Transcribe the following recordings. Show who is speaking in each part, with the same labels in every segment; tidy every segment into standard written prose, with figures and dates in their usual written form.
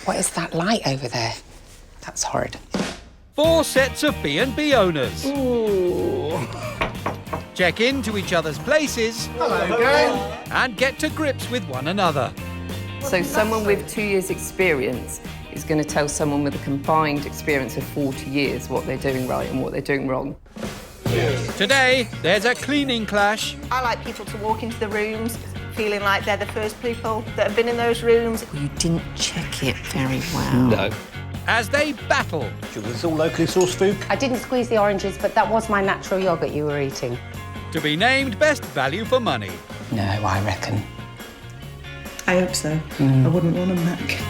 Speaker 1: What is that light over there? That's horrid.
Speaker 2: 4 sets of B&B owners.
Speaker 1: Ooh.
Speaker 2: Check into each other's places.
Speaker 3: Hello, gang.
Speaker 2: And get to grips with one another.
Speaker 4: So someone with 2 years' experience is going to tell someone with a combined experience of 40 years what they're doing right and what they're doing wrong.
Speaker 2: Today, there's a cleaning clash.
Speaker 5: I like people to walk into the rooms feeling like they're the first people that have been in those rooms.
Speaker 1: You didn't check it very well.
Speaker 3: No.
Speaker 2: As they battle.
Speaker 3: Was all locally sourced food?
Speaker 1: I didn't squeeze the oranges, but that was my natural yoghurt you were eating.
Speaker 2: To be named best value for money.
Speaker 1: No, I reckon.
Speaker 6: I hope so. I wouldn't want a Mac.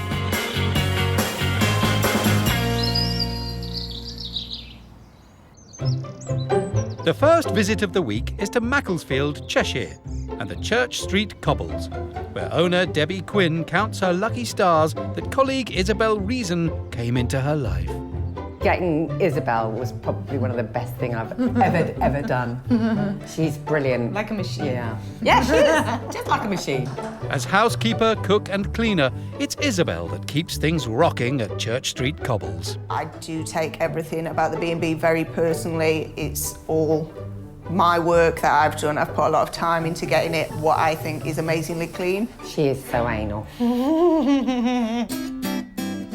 Speaker 2: The first visit of the week is to Macclesfield, Cheshire, and the Church Street Cobbles, where owner Debbie Quinn counts her lucky stars that colleague Isabel Reason came into her life.
Speaker 1: Getting Isabel was probably one of the best things I've ever done. She's brilliant.
Speaker 6: Like a machine.
Speaker 1: Yeah. Yeah, she is. Just like a machine.
Speaker 2: As housekeeper, cook and cleaner, it's Isabel that keeps things rocking at Church Street Cobbles.
Speaker 5: I do take everything about the B&B very personally. It's all my work that I've done. I've put a lot of time into getting it what I think is amazingly clean.
Speaker 1: She is so anal.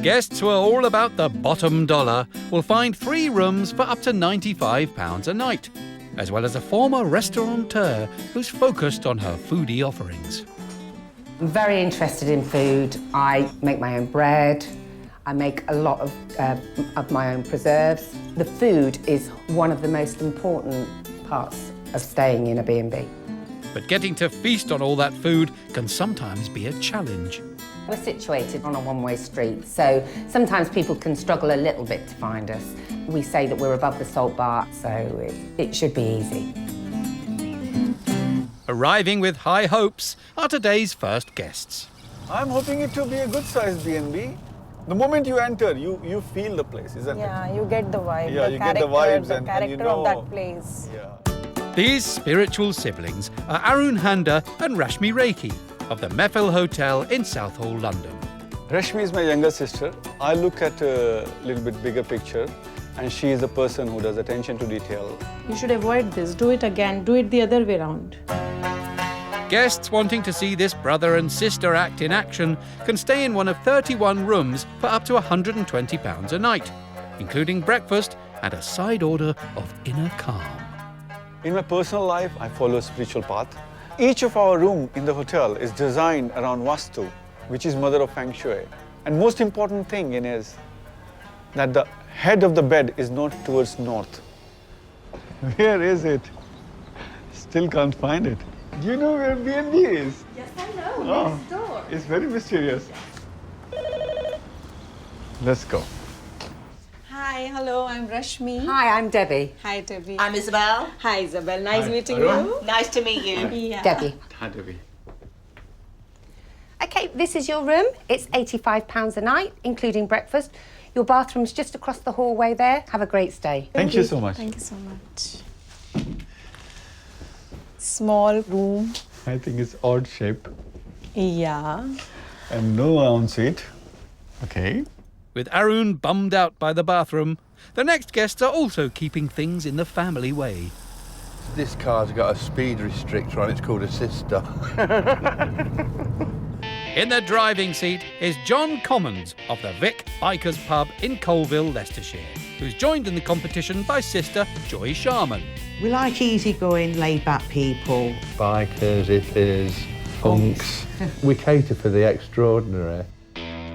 Speaker 2: Guests who are all about the bottom dollar will find 3 rooms for up to £95 a night, as well as a former restaurateur who's focused on her foodie offerings.
Speaker 1: I'm very interested in food. I make my own bread. I make a lot of my own preserves. The food is one of the most important parts of staying in a B&B.
Speaker 2: But getting to feast on all that food can sometimes be a challenge.
Speaker 1: We're situated on a one-way street, so sometimes people can struggle a little bit to find us. We say that we're above the salt bar, so it should be easy.
Speaker 2: Arriving with high hopes are today's first guests.
Speaker 7: I'm hoping it to be a good-sized B&B. The moment you enter, you feel the place, isn't it?
Speaker 8: Yeah, you get the vibe,
Speaker 7: Yeah,
Speaker 8: the
Speaker 7: you
Speaker 8: character,
Speaker 7: get the vibes
Speaker 8: the
Speaker 7: and
Speaker 8: character
Speaker 7: you know,
Speaker 8: of that place.
Speaker 7: Yeah.
Speaker 2: These spiritual siblings are Arun, Handa and Rashmi Raikhy of the Mehfil Hotel in Southall, London.
Speaker 7: Rashmi is my younger sister. I look at a little bit bigger picture, and she is the person who does attention to detail.
Speaker 8: You should avoid this. Do it again. Do it the other way around.
Speaker 2: Guests wanting to see this brother and sister act in action can stay in one of 31 rooms for up to £120 a night, including breakfast and a side order of inner calm.
Speaker 7: In my personal life, I follow a spiritual path. Each of our room in the hotel is designed around Vastu, which is mother of Feng Shui. And most important thing is that the head of the bed is not towards north. Where is it? Still can't find it. Do you know where B&B is?
Speaker 8: Yes, I know. Next door.
Speaker 7: It's very mysterious. Let's go.
Speaker 8: Hi, hello, I'm Rashmi.
Speaker 1: Hi, I'm Debbie.
Speaker 8: Hi, Debbie.
Speaker 5: I'm Isabel.
Speaker 8: Hi, Isabel. Nice meeting
Speaker 7: Arun.
Speaker 8: you.
Speaker 5: Nice to meet you.
Speaker 8: Yeah.
Speaker 1: Debbie.
Speaker 7: Hi, Debbie.
Speaker 1: Okay, this is your room. It's £85 a night, including breakfast. Your bathroom's just across the hallway there. Have a great stay.
Speaker 7: Thank you so much.
Speaker 8: Thank you so much. Small room.
Speaker 7: I think it's odd shape
Speaker 8: Yeah.
Speaker 7: and no ensuite. Okay.
Speaker 2: With Arun bummed out by the bathroom, the next guests are also keeping things in the family way.
Speaker 3: This car's got a speed restrictor on it. It's called a sister.
Speaker 2: In the driving seat is John Commons of the Vic Bikers Pub in Colville, Leicestershire, who's joined in the competition by sister Joy Sharman.
Speaker 9: We like easygoing, laid-back people.
Speaker 10: Bikers, hippies, punks. We cater for the extraordinary.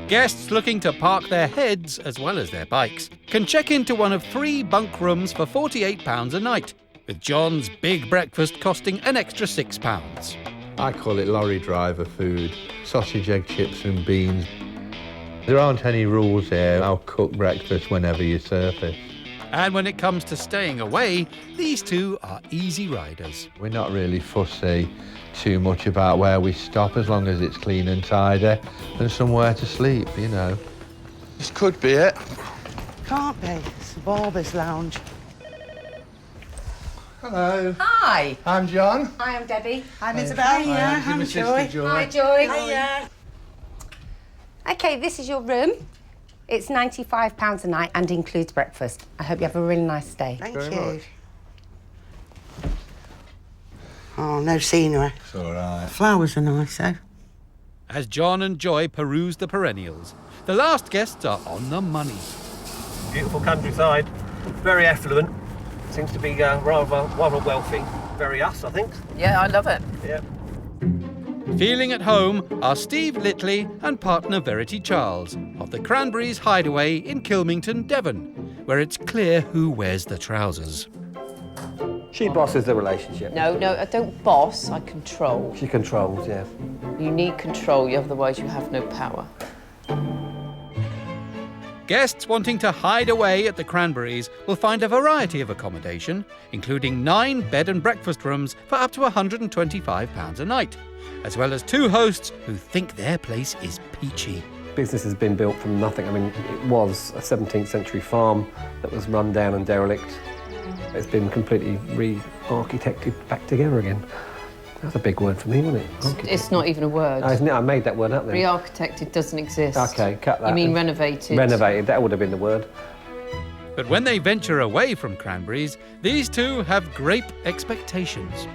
Speaker 2: Guests looking to park their heads as well as their bikes can check into one of 3 bunk rooms for £48 a night, with John's big breakfast costing an extra £6.
Speaker 10: I call it lorry driver food. Sausage, egg, chips and beans. There aren't any rules here. I'll cook breakfast whenever you surface.
Speaker 2: And when it comes to staying away, these two are easy riders.
Speaker 10: We're not really fussy too much about where we stop, as long as it's clean and tidy and somewhere to sleep, you know.
Speaker 3: This could be it.
Speaker 9: Can't be. It's the Barber's Lounge.
Speaker 3: Hello.
Speaker 1: Hi.
Speaker 3: I'm John.
Speaker 1: Hi, I'm Debbie.
Speaker 5: I'm Isabel.
Speaker 3: Hi, my sister Joy.
Speaker 1: Hi, Joy.
Speaker 5: Hiya.
Speaker 1: OK, this is your room. It's £95 a night and includes breakfast. I hope you have a really nice stay.
Speaker 9: Thank you. Oh, no scenery.
Speaker 3: It's all right.
Speaker 9: Flowers are nice, though.
Speaker 2: As John and Joy peruse the perennials, the last guests are on the money.
Speaker 11: Beautiful countryside, very affluent. Seems to be rather wealthy. Very us, I think.
Speaker 4: Yeah, I love it.
Speaker 11: Yeah.
Speaker 2: Feeling at home are Steve Litley and partner Verity Charles of the Cranberries Hideaway in Kilmington, Devon, where it's clear who wears the trousers.
Speaker 11: She bosses the relationship.
Speaker 4: No, I don't boss, I control.
Speaker 11: She controls, yeah.
Speaker 4: You need control, otherwise you have no power.
Speaker 2: Guests wanting to hide away at the Cranberries will find a variety of accommodation, including 9 bed and breakfast rooms for up to £125 a night, as well as 2 hosts who think their place is peachy.
Speaker 11: Business has been built from nothing. I mean, it was a 17th century farm that was run down and derelict. It's been completely re-architected back together again. That's a big word for me, wasn't it?
Speaker 4: It's not even a word.
Speaker 11: Oh, isn't it? I made that word up then.
Speaker 4: Re-architected doesn't exist.
Speaker 11: OK, cut that.
Speaker 4: You mean renovated?
Speaker 11: Renovated, that would have been the word.
Speaker 2: But when they venture away from Cranberries, these two have great expectations.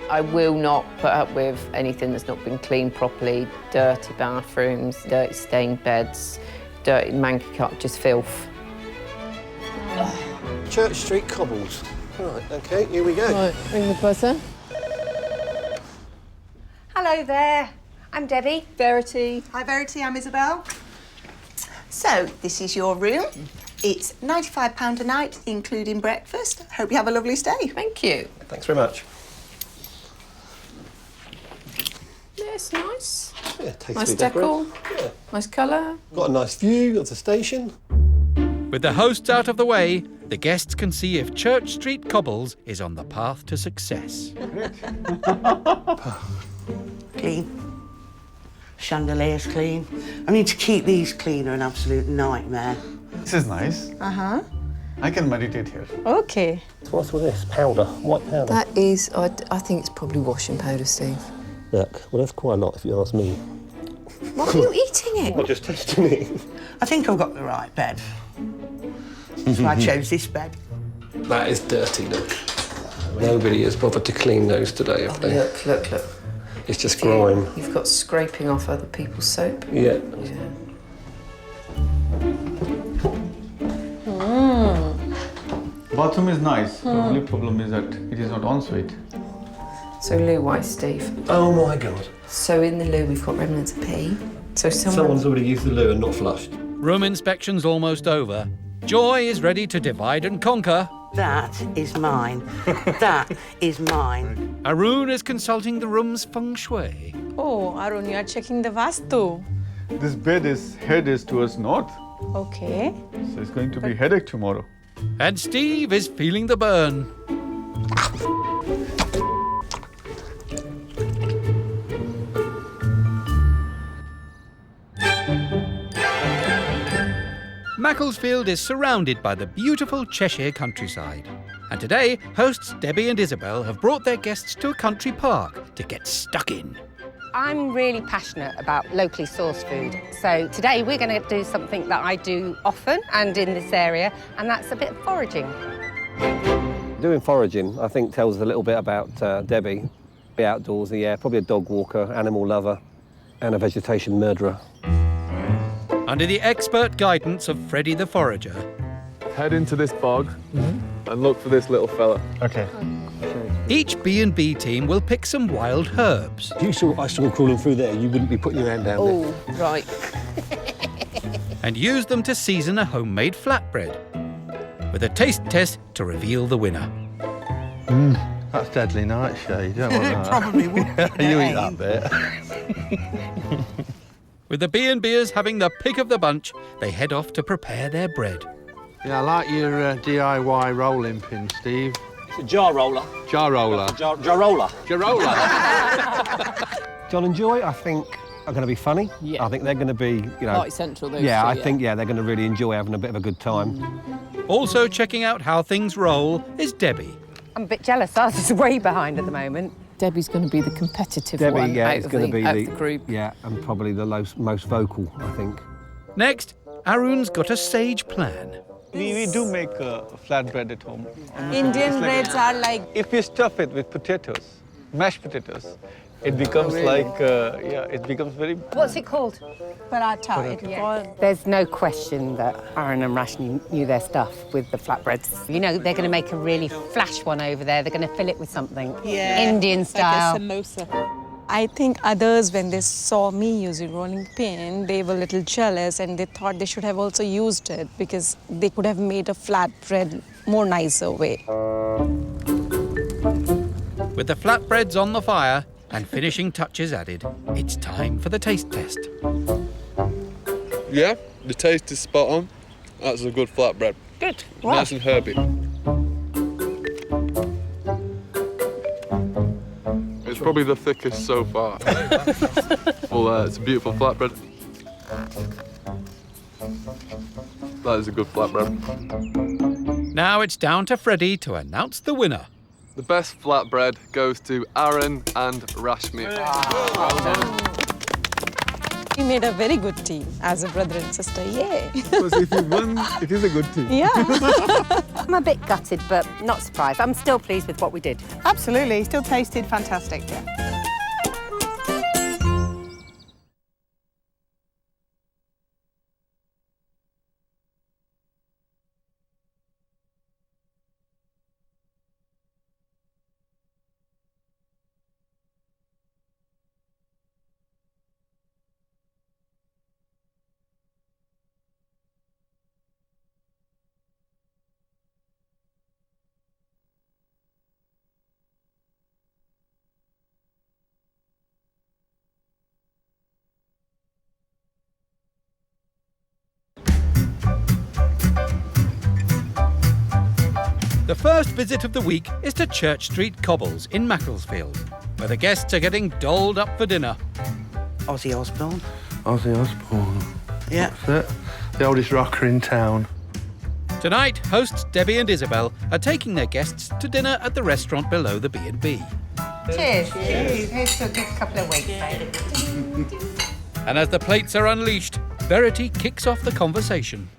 Speaker 4: I will not put up with anything that's not been cleaned properly. Dirty bathrooms, dirty stained beds, dirty manky cut, just filth.
Speaker 11: Church Street cobbles. Right, OK, here we go.
Speaker 4: Right, ring the buzzer.
Speaker 1: Hello there. I'm Debbie.
Speaker 4: Verity.
Speaker 5: Hi, Verity, I'm Isabel. So, this is your room. It's £95 a night, including breakfast. Hope you have a lovely stay.
Speaker 4: Thank you.
Speaker 11: Thanks very much.
Speaker 4: Yeah, it's nice.
Speaker 11: Yeah, tastefully
Speaker 4: Nice decor.
Speaker 11: decorated. Yeah.
Speaker 4: Nice colour.
Speaker 11: Got a nice view of the station.
Speaker 2: With the hosts out of the way, the guests can see if Church Street Cobbles is on the path to success.
Speaker 9: Clean. Chandelier's clean. I mean, to keep these clean are an absolute nightmare.
Speaker 7: This is nice.
Speaker 8: Uh-huh.
Speaker 7: I can meditate here.
Speaker 8: Okay.
Speaker 11: What's with this? Powder, white powder.
Speaker 4: That is, I think it's probably washing powder, Steve.
Speaker 11: Look, well, that's quite a lot if you ask me.
Speaker 4: Why are you eating it?
Speaker 11: I'm just testing it.
Speaker 9: I think I've got the right bed. So I chose this bed.
Speaker 11: That is dirty, look. Nobody has bothered to clean those today, have they?
Speaker 4: Look.
Speaker 11: It's just grime.
Speaker 4: You've got scraping off other people's soap.
Speaker 11: Yeah.
Speaker 7: Bathroom is nice. The only problem is that it is not ensuite.
Speaker 4: So loo-wise, Steve.
Speaker 11: Oh my God.
Speaker 4: So in the loo we've got remnants of pee. So
Speaker 11: Someone's already used the loo and not flushed.
Speaker 2: Room inspection's almost over. Joy is ready to divide and conquer.
Speaker 9: That is mine. That is mine.
Speaker 2: Arun is consulting the room's feng shui.
Speaker 8: Oh, Arun, you are checking the Vastu.
Speaker 7: This head is towards north,
Speaker 8: Okay.
Speaker 7: so it's going to be headache tomorrow.
Speaker 2: And Steve is feeling the burn. Macclesfield is surrounded by the beautiful Cheshire countryside. And today, hosts Debbie and Isabel have brought their guests to a country park to get stuck in.
Speaker 1: I'm really passionate about locally sourced food. So today we're going to do something that I do often and in this area, and that's a bit of foraging.
Speaker 11: Doing foraging, I think, tells us a little bit about Debbie. Be outdoorsy, yeah, probably a dog walker, animal lover, and a vegetation murderer.
Speaker 2: Under the expert guidance of Freddie the forager,
Speaker 3: Head into this bog and look for this little fella.
Speaker 7: Okay.
Speaker 2: each B&B team will pick some wild herbs.
Speaker 11: If you saw icicle crawling through there, you wouldn't be putting your hand down there.
Speaker 4: Oh, right.
Speaker 2: And use them to season a homemade flatbread, with a taste test to reveal the winner.
Speaker 10: That's deadly nightshade, you don't want that.
Speaker 9: Probably would.
Speaker 10: You eat that bit.
Speaker 2: With the B&Bers having the pick of the bunch, they head off to prepare their bread.
Speaker 10: Yeah, I like your DIY rolling pin, Steve.
Speaker 11: It's a jar roller.
Speaker 10: Jar roller.
Speaker 11: Jar roller.
Speaker 10: Jar roller.
Speaker 11: John and Joy, I think, are going to be funny.
Speaker 4: Yeah.
Speaker 11: I think they're going to be, you know...
Speaker 4: Party central, those
Speaker 11: yeah,
Speaker 4: two,
Speaker 11: I think, they're going to really enjoy having a bit of a good time.
Speaker 2: Also checking out how things roll is Debbie.
Speaker 1: I'm a bit jealous. Ours is way behind at the moment.
Speaker 4: Debbie's going to be the competitive
Speaker 11: Debbie,
Speaker 4: one
Speaker 11: yeah,
Speaker 4: out
Speaker 11: is
Speaker 4: of
Speaker 11: going to be
Speaker 4: the group.
Speaker 11: Yeah, and probably the most vocal, I think.
Speaker 2: Next, Arun's got a sage plan.
Speaker 7: We do make flatbread at home.
Speaker 8: Indian breads are like...
Speaker 7: If you stuff it with potatoes, mashed potatoes, it becomes it becomes very...
Speaker 1: What's it called?
Speaker 8: paratha.
Speaker 1: There's no question that Arun and Rashmi knew their stuff with the flatbreads. You know, they're going to make a really flash one over there. They're going to fill it with something. Indian style.
Speaker 8: Like a samosa. I think others, when they saw me using rolling pin, they were a little jealous and they thought they should have also used it because they could have made a flatbread more nicer way.
Speaker 2: With the flatbreads on the fire and finishing touches added, it's time for the taste test.
Speaker 3: Yeah, the taste is spot on. That's a good flatbread.
Speaker 1: Good.
Speaker 3: Nice and herby. It's probably the thickest so far. Well, it's a beautiful flatbread. That is a good flatbread.
Speaker 2: Now it's down to Freddie to announce the winner.
Speaker 3: The best flatbread goes to Arun and Rashmi.
Speaker 8: We made a very good team as a brother and sister, yay!
Speaker 7: Because if you won, it is a good team.
Speaker 8: Yeah.
Speaker 1: I'm a bit gutted, but not surprised. I'm still pleased with what we did.
Speaker 5: Absolutely, still tasted fantastic, yeah.
Speaker 2: The first visit of the week is to Church Street Cobbles in Macclesfield, where the guests are getting dolled up for dinner.
Speaker 9: Ozzy Osbourne.
Speaker 3: Ozzy Osbourne.
Speaker 9: Yeah.
Speaker 3: That's it. The oldest rocker in town.
Speaker 2: Tonight, hosts Debbie and Isabel are taking their guests to dinner at the restaurant below the B&B.
Speaker 1: Cheers. Cheers. Here's to a good couple of weeks.
Speaker 2: And as the plates are unleashed, Verity kicks off the conversation.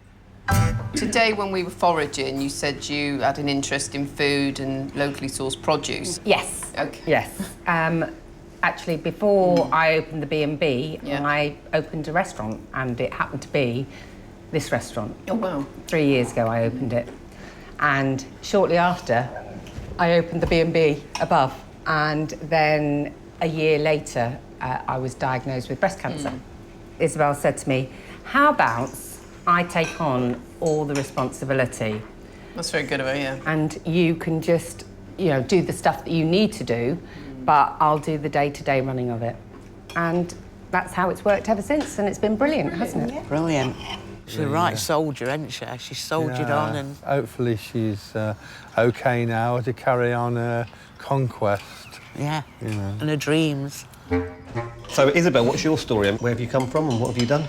Speaker 4: Today, when we were foraging, you said you had an interest in food and locally sourced produce.
Speaker 1: Yes.
Speaker 4: Okay.
Speaker 1: Yes. Actually, before I opened the B&B,
Speaker 4: Yeah.
Speaker 1: I opened a restaurant, and it happened to be this restaurant.
Speaker 4: Oh, wow.
Speaker 1: 3 years ago, I opened it. And shortly after, I opened the B&B above. And then a year later, I was diagnosed with breast cancer. Isabel said to me, how about I take on all the responsibility?
Speaker 4: That's very good of her, yeah.
Speaker 1: And you can just, you know, do the stuff that you need to do, but I'll do the day-to-day running of it. And that's how it's worked ever since, and it's been brilliant, hasn't it?
Speaker 9: Brilliant. She's a right soldier, isn't she? She's soldiered on and...
Speaker 10: Hopefully she's OK now to carry on her conquest.
Speaker 9: Yeah,
Speaker 10: You know.
Speaker 9: and her dreams.
Speaker 11: So, Isabel, what's your story? Where have you come from and what have you done?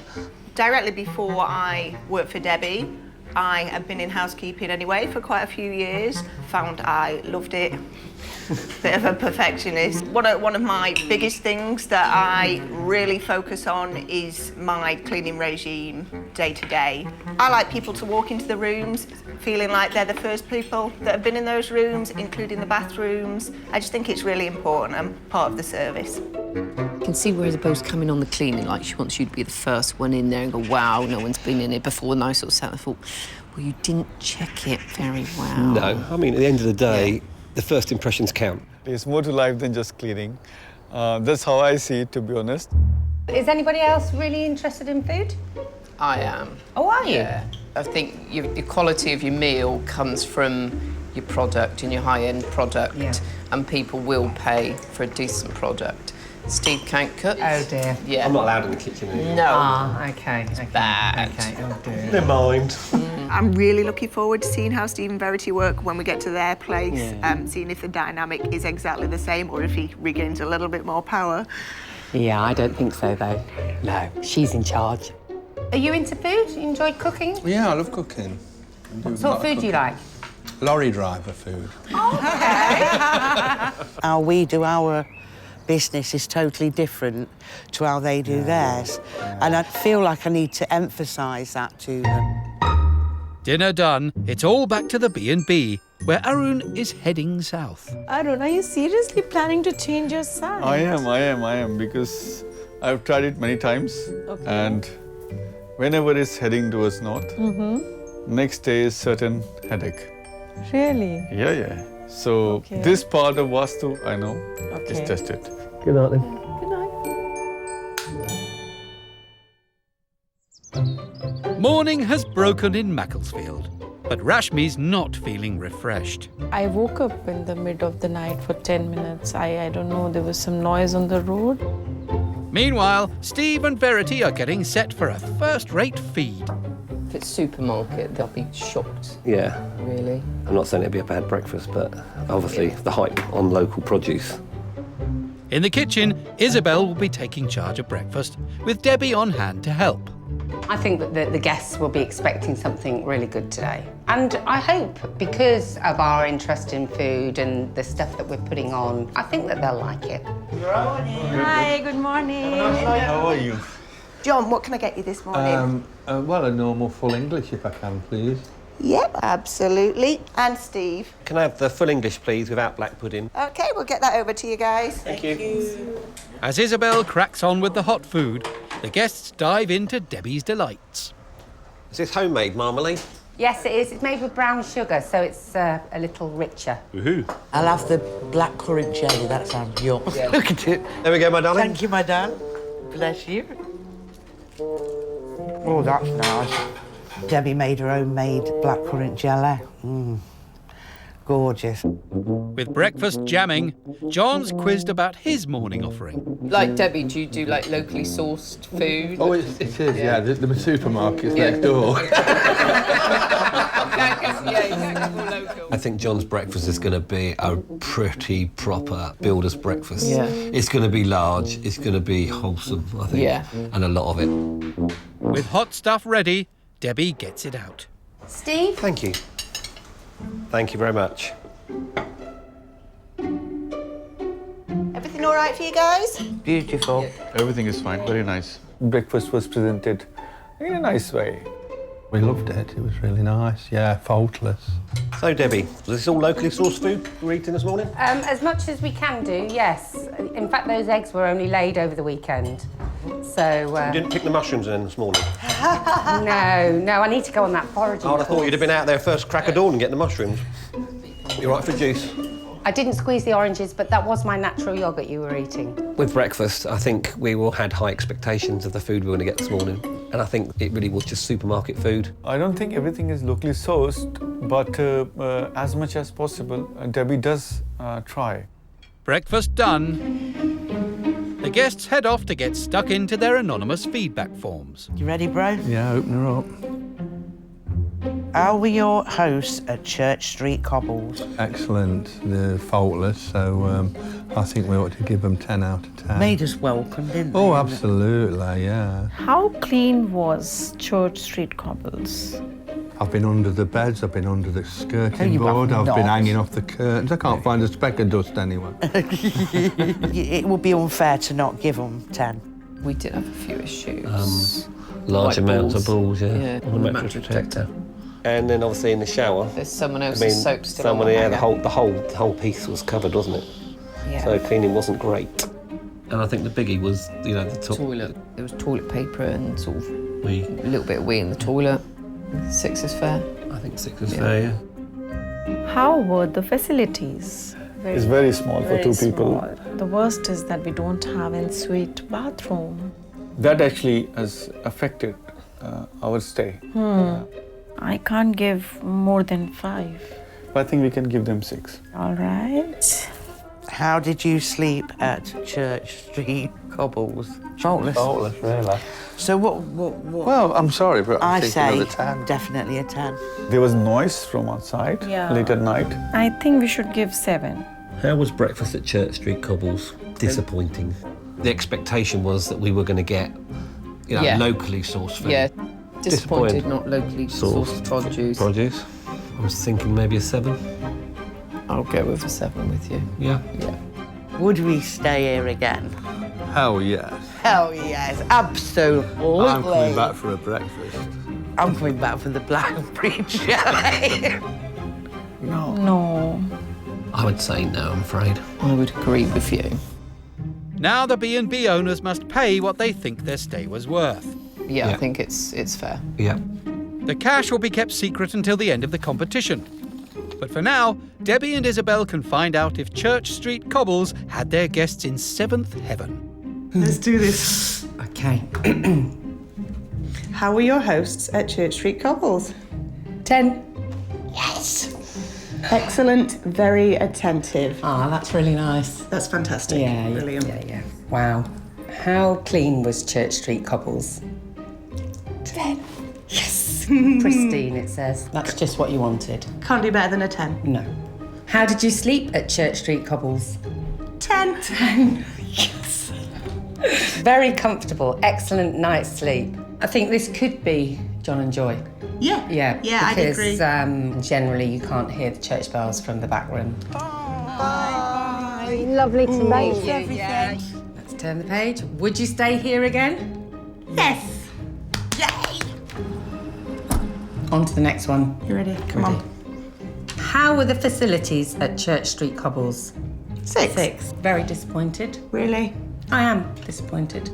Speaker 5: Directly before I worked for Debbie, I had been in housekeeping anyway for quite a few years. Found I loved it. Bit of a perfectionist. One of my biggest things that I really focus on is my cleaning regime day to day. I like people to walk into the rooms feeling like they're the first people that have been in those rooms, including the bathrooms. I just think it's really important and part of the service.
Speaker 4: You can see where Isabel's coming on the cleaning, like she wants you to be the first one in there and go, wow, no one's been in here before. And I sort of sat and thought, well, you didn't check it very well.
Speaker 11: No, I mean, at the end of the day, the first impressions count.
Speaker 7: There's more to life than just cleaning. That's how I see it, to be honest.
Speaker 1: Is anybody else really interested in food?
Speaker 4: I am.
Speaker 1: Oh, are you?
Speaker 4: Yeah. I think the quality of your meal comes from your product and your high-end product, and people will pay for a decent product. Steve can't cook.
Speaker 1: Oh, dear.
Speaker 4: Yeah.
Speaker 11: I'm not allowed in the kitchen anymore.
Speaker 4: No.
Speaker 1: Ah, OK.
Speaker 4: Bad.
Speaker 1: OK, oh, dear.
Speaker 11: Never mind.
Speaker 5: I'm really looking forward to seeing how Steve and Verity work when we get to their place, seeing if the dynamic is exactly the same or if he regains a little bit more power.
Speaker 1: Yeah, I don't think so, though. No, she's in charge. Are you into food? You enjoy cooking?
Speaker 10: Yeah, I love cooking.
Speaker 1: What sort of food do you like?
Speaker 10: Lorry driver food.
Speaker 1: Okay.
Speaker 9: How we do our business is totally different to how they do theirs. And I feel like I need to emphasise that to them.
Speaker 2: Dinner done, it's all back to the B&B, where Arun is heading south.
Speaker 8: Arun, are you seriously planning to change your side?
Speaker 7: I am, because I've tried it many times.
Speaker 8: Okay.
Speaker 7: And whenever it's heading towards north, next day is certain headache.
Speaker 8: Really?
Speaker 7: Yeah. So this part of Vastu, I know, is tested.
Speaker 11: Good night then.
Speaker 8: Good night.
Speaker 2: Morning has broken in Macclesfield, but Rashmi's not feeling refreshed.
Speaker 8: I woke up in the mid of the night for 10 minutes. I don't know, there was some noise on the road.
Speaker 2: Meanwhile, Steve and Verity are getting set for a first-rate feed.
Speaker 4: If it's supermarket, they'll be shocked.
Speaker 11: Yeah.
Speaker 4: Really?
Speaker 11: I'm not saying it'd be a bad breakfast, but obviously the hype on local produce.
Speaker 2: In the kitchen, Isabel will be taking charge of breakfast, with Debbie on hand to help.
Speaker 1: I think that the guests will be expecting something really good today. And I hope, because of our interest in food and the stuff that we're putting on, I think that they'll like it.
Speaker 8: Hi, good morning.
Speaker 10: How are you?
Speaker 5: John, what can I get you this morning?
Speaker 10: Well, a normal full English if I can, please.
Speaker 5: Yep, absolutely. And Steve.
Speaker 11: Can I have the full English, please, without black pudding?
Speaker 5: OK, we'll get that over to you guys.
Speaker 11: Thank you.
Speaker 2: As Isabel cracks on with the hot food, the guests dive into Debbie's delights.
Speaker 11: Is this homemade marmalade?
Speaker 1: Yes, it is. It's made with brown sugar, so it's a little richer.
Speaker 11: Woohoo.
Speaker 9: I'll have the black currant jelly, that sounds yum. Look at it.
Speaker 11: There we go, my darling.
Speaker 9: Thank you, my darling. Bless you. Oh, that's nice. Debbie made her homemade black currant jelly. Gorgeous.
Speaker 2: With breakfast jamming, John's quizzed about his morning offering.
Speaker 4: Like Debbie, do you do like locally sourced food?
Speaker 10: Oh, it is, yeah. The supermarket's next door.
Speaker 11: I think John's breakfast is going to be a pretty proper builder's breakfast.
Speaker 4: Yeah.
Speaker 11: It's going to be large, it's going to be wholesome, I think.
Speaker 4: Yeah.
Speaker 11: And a lot of it.
Speaker 2: With hot stuff ready, Debbie gets it out.
Speaker 1: Steve?
Speaker 11: Thank you. Thank you very much.
Speaker 5: Everything all right for you guys?
Speaker 9: Beautiful.
Speaker 7: Everything is fine, very nice. Breakfast was presented in a nice way.
Speaker 10: We loved it. It was really nice. Yeah, faultless.
Speaker 11: So, Debbie, was this all locally sourced food we're eating this morning?
Speaker 1: As much as we can do, yes. In fact, those eggs were only laid over the weekend. So...
Speaker 11: You didn't pick the mushrooms in this morning?
Speaker 1: No, I need to go on that foraging
Speaker 11: I
Speaker 1: course.
Speaker 11: thought you'd have been out there first crack of dawn and getting the mushrooms. You all right for juice?
Speaker 1: I didn't squeeze the oranges, but that was my natural yoghurt you were eating.
Speaker 11: With breakfast, I think we all had high expectations of the food we were going to get this morning. And I think it really was just supermarket food.
Speaker 7: I don't think everything is locally sourced, but as much as possible, Debbie does try.
Speaker 2: Breakfast done. The guests head off to get stuck into their anonymous feedback forms.
Speaker 9: You ready, bro?
Speaker 10: Yeah, open her up.
Speaker 9: How were your hosts at Church Street Cobbles?
Speaker 10: Excellent. They're faultless, so I think we ought to give them 10 out of 10.
Speaker 9: Made us welcome, didn't they?
Speaker 10: Oh, absolutely, yeah.
Speaker 8: How clean was Church Street Cobbles?
Speaker 10: I've been under the beds, I've been under the skirting
Speaker 9: you
Speaker 10: board,
Speaker 9: have
Speaker 10: I've been
Speaker 9: not.
Speaker 10: hanging off the curtains. I can't find a speck of dust anywhere.
Speaker 9: It would be unfair to not give them 10.
Speaker 4: We did have a few issues.
Speaker 11: Large
Speaker 4: Like
Speaker 11: amounts
Speaker 4: balls.
Speaker 11: of balls, yeah.
Speaker 4: Yeah,
Speaker 11: On the mattress protector. And then obviously in the shower.
Speaker 4: There's someone else's soap still
Speaker 11: someone,
Speaker 4: on the
Speaker 11: yeah,
Speaker 4: hanger.
Speaker 11: the whole piece was covered, wasn't it?
Speaker 4: Yeah.
Speaker 11: So cleaning wasn't great. And I think the biggie was, you know, the top.
Speaker 4: Toilet. There was toilet paper and sort of
Speaker 11: Wee.
Speaker 4: a little bit of wee in the toilet. 6 is fair.
Speaker 11: I think 6 is fair, yeah.
Speaker 8: How were the facilities?
Speaker 7: It's very small for two people.
Speaker 8: Small. The worst is that we don't have an ensuite bathroom.
Speaker 7: That actually has affected our stay.
Speaker 8: I can't give more than 5.
Speaker 7: I think we can give them 6.
Speaker 8: All right.
Speaker 9: How did you sleep at Church Street Cobbles? Faultless.
Speaker 10: Faultless, really.
Speaker 9: So what?
Speaker 10: Well, I'm sorry, but
Speaker 9: I
Speaker 10: I think
Speaker 9: say
Speaker 10: another 10.
Speaker 9: definitely a 10.
Speaker 7: There was noise from outside late at night.
Speaker 8: I think we should give 7.
Speaker 11: How was breakfast at Church Street Cobbles? Disappointing. The expectation was that we were going to get, you know,
Speaker 4: Yeah.
Speaker 11: locally sourced food.
Speaker 4: Yeah. Disappointed
Speaker 11: Disappointed.
Speaker 4: not locally sourced produce.
Speaker 11: Produce. I was thinking maybe a 7.
Speaker 4: I'll go with a 7 with you.
Speaker 10: Yeah.
Speaker 4: Yeah.
Speaker 9: Would we stay here again?
Speaker 10: Hell yes.
Speaker 9: Hell yes, absolutely.
Speaker 10: I'm coming back for a breakfast.
Speaker 9: I'm coming back for the blackberry jelly.
Speaker 8: No.
Speaker 11: I would say no, I'm afraid.
Speaker 4: I would agree with you.
Speaker 2: Now the B&B owners must pay what they think their stay was worth.
Speaker 4: Yeah, I
Speaker 11: Yeah.
Speaker 4: think it's fair.
Speaker 11: Yeah.
Speaker 2: The cash will be kept secret until the end of the competition. But for now, Debbie and Isabel can find out if Church Street Cobbles had their guests in 7th heaven.
Speaker 6: Let's do this.
Speaker 1: Okay.
Speaker 6: How were your hosts at Church Street Cobbles?
Speaker 1: 10.
Speaker 6: Yes. Excellent, very attentive.
Speaker 1: Ah, that's really nice.
Speaker 6: That's fantastic.
Speaker 1: Yeah,
Speaker 6: Brilliant.
Speaker 1: Yeah. Wow. How clean was Church Street Cobbles? 10. Yes. Pristine, it says. That's just what you wanted.
Speaker 6: Can't do better than a 10.
Speaker 1: No. How did you sleep at Church Street Cobbles?
Speaker 6: 10.
Speaker 1: 10. Yes. Very comfortable, excellent night's sleep. I think this could be John and Joy.
Speaker 6: Yeah.
Speaker 1: Yeah,
Speaker 6: I'd agree.
Speaker 1: because generally you can't hear the church bells from the back room.
Speaker 6: Bye.
Speaker 8: Lovely to meet you.
Speaker 6: Everything.
Speaker 1: Let's turn the page. Would you stay here again?
Speaker 6: Yes. Yay.
Speaker 1: On to the next one.
Speaker 6: You ready? Come on.
Speaker 1: How were the facilities at Church Street Cobbles?
Speaker 6: 6.
Speaker 1: Very disappointed.
Speaker 6: Really?
Speaker 1: I am disappointed.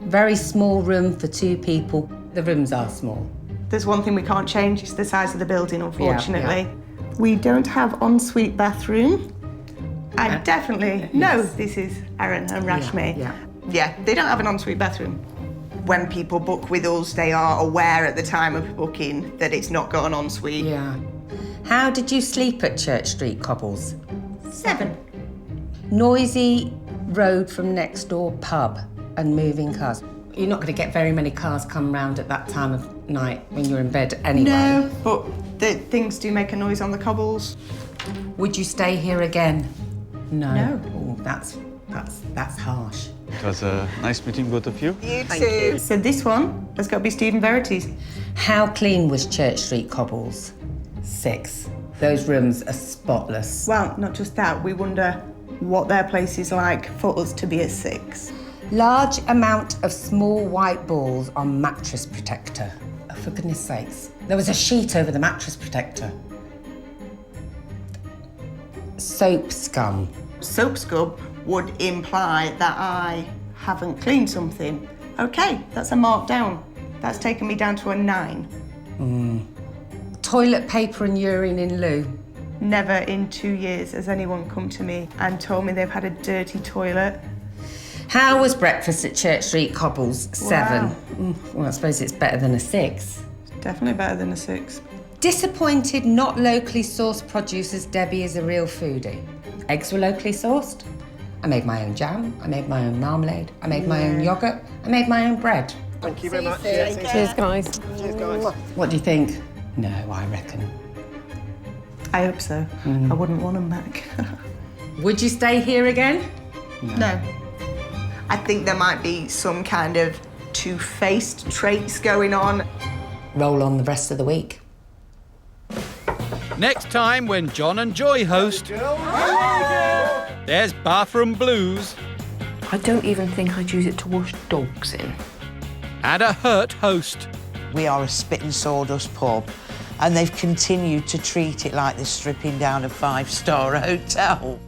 Speaker 1: Very small room for 2 people. The rooms are small.
Speaker 6: There's one thing we can't change, it's the size of the building, unfortunately.
Speaker 1: Yeah.
Speaker 6: We don't have ensuite bathroom. I definitely know
Speaker 1: yes.
Speaker 6: this is Arun and Rashmi.
Speaker 1: Yeah.
Speaker 6: They don't have an ensuite bathroom. When people book with us, they are aware at the time of booking that it's not got an ensuite.
Speaker 1: Yeah. How did you sleep at Church Street Cobbles?
Speaker 6: 7.
Speaker 1: Noisy road from next door pub and moving cars. You're not going to get very many cars come round at that time of night when you're in bed anyway.
Speaker 6: No, but the things do make a noise on the cobbles.
Speaker 1: Would you stay here again? No.
Speaker 6: No.
Speaker 1: Oh, that's harsh.
Speaker 7: It was a nice meeting both of you.
Speaker 6: You too. So this one has got to be Stephen Verity's.
Speaker 1: How clean was Church Street Cobbles? 6. Those rooms are spotless.
Speaker 6: Well, not just that, we wonder what their place is like for us to be a 6.
Speaker 1: Large amount of small white balls on mattress protector. Oh, for goodness sakes. There was a sheet over the mattress protector. Soap scum.
Speaker 6: Soap scum would imply that I haven't cleaned something. Okay, that's a mark down. That's taken me down to a 9.
Speaker 1: Toilet paper and urine in loo.
Speaker 6: Never in 2 years has anyone come to me and told me they've had a dirty toilet.
Speaker 1: How was breakfast at Church Street Cobbles? 7.
Speaker 6: Wow.
Speaker 1: Well, I suppose it's better than a 6.
Speaker 6: Definitely better than a 6.
Speaker 1: Disappointed not locally sourced produce as Debbie is a real foodie. Eggs were locally sourced. I made my own jam. I made my own marmalade. I made my own yoghurt. I made my own bread.
Speaker 12: Thank you very much.
Speaker 8: Cheers, guys.
Speaker 12: Cheers, guys.
Speaker 1: What do you think? No, I reckon.
Speaker 6: I hope so. I wouldn't want them back.
Speaker 1: Would you stay here again?
Speaker 6: No. I think there might be some kind of two-faced traits going on.
Speaker 1: Roll on the rest of the week.
Speaker 2: Next time when John and Joy host, there's Bathroom Blues
Speaker 4: I don't even think I'd use it to wash dogs in.
Speaker 2: and a hurt host.
Speaker 9: We are a spit and sawdust pub, and they've continued to treat it like they're stripping down a 5-star hotel.